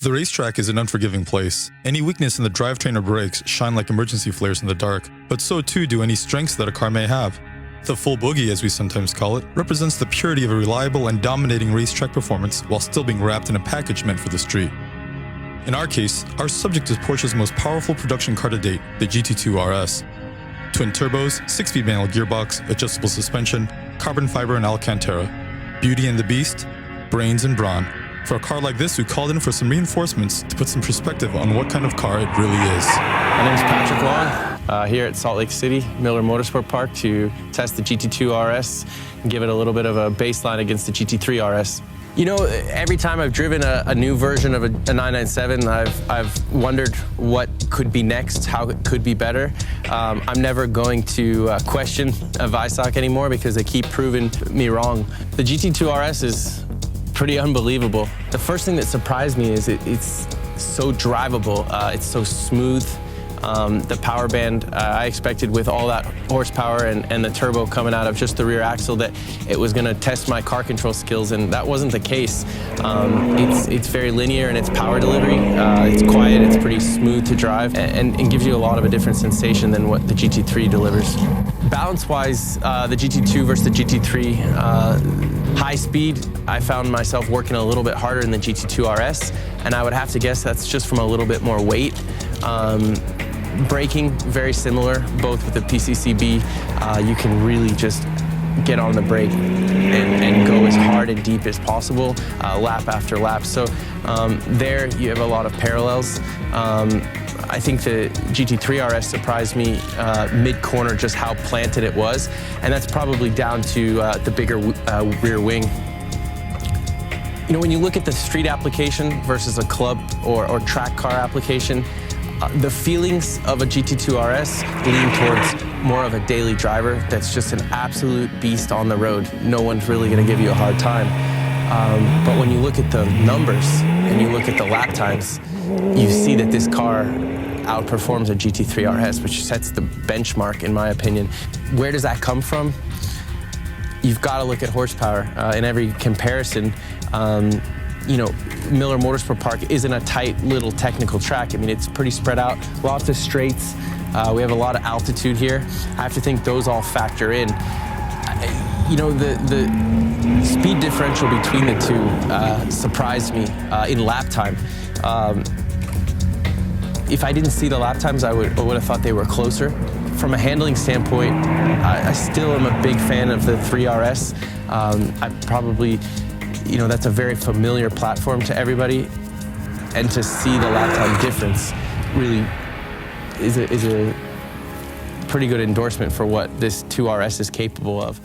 The racetrack is an unforgiving place. Any weakness in the drivetrain or brakes shine like emergency flares in the dark, but so too do any strengths that a car may have. The full boogie, as we sometimes call it, represents the purity of a reliable and dominating racetrack performance while still being wrapped in a package meant for the street. In our case, our subject is Porsche's most powerful production car to date, the GT2 RS. Twin turbos, 6-speed manual gearbox, adjustable suspension, carbon fiber and Alcantara. Beauty and the Beast, brains and brawn. For a car like this, we called in for some reinforcements to put some perspective on what kind of car it really is. My name is Patrick Long, here at Salt Lake City, Miller Motorsport Park to test the GT2 RS and give it a little bit of a baseline against the GT3 RS. You know, every time I've driven a new version of a 997, I've wondered what could be next, how it could be better. I'm never going to question a Weissach anymore because they keep proving me wrong. The GT2 RS is pretty unbelievable. The first thing that surprised me is it's so drivable. It's so smooth. The power band, I expected with all that horsepower and the turbo coming out of just the rear axle that it was going to test my car control skills, and that wasn't the case. It's very linear in its power delivery. It's quiet, it's pretty smooth to drive, and gives you a lot of a different sensation than what the GT3 delivers. Balance-wise, the GT2 versus the GT3, high speed, I found myself working a little bit harder in the GT2 RS, and I would have to guess that's just from a little bit more weight. Braking, very similar, both with the PCCB. You can really just get on the brake and go as hard and deep as possible, lap after lap. So there you have a lot of parallels. I think the GT3 RS surprised me mid-corner just how planted it was, and that's probably down to the bigger rear wing. You know, when you look at the street application versus a club or track car application, the feelings of a GT2 RS lean towards more of a daily driver that's just an absolute beast on the road. No one's really going to give you a hard time. But when you look at the numbers and you look at the lap times, you see that this car outperforms a GT3 RS, which sets the benchmark, in my opinion. Where does that come from? You've got to look at horsepower. In every comparison, you know, Miller Motorsport Park isn't a tight little technical track. I mean, it's pretty spread out, lots of straights. We have a lot of altitude here. I have to think those all factor in. You know, the speed differential between the two surprised me in lap time. If I didn't see the lap times, I would have thought they were closer. From a handling standpoint, I still am a big fan of the 3RS. I probably, you know, that's a very familiar platform to everybody, and to see the lap time difference really is a pretty good endorsement for what this 2RS is capable of.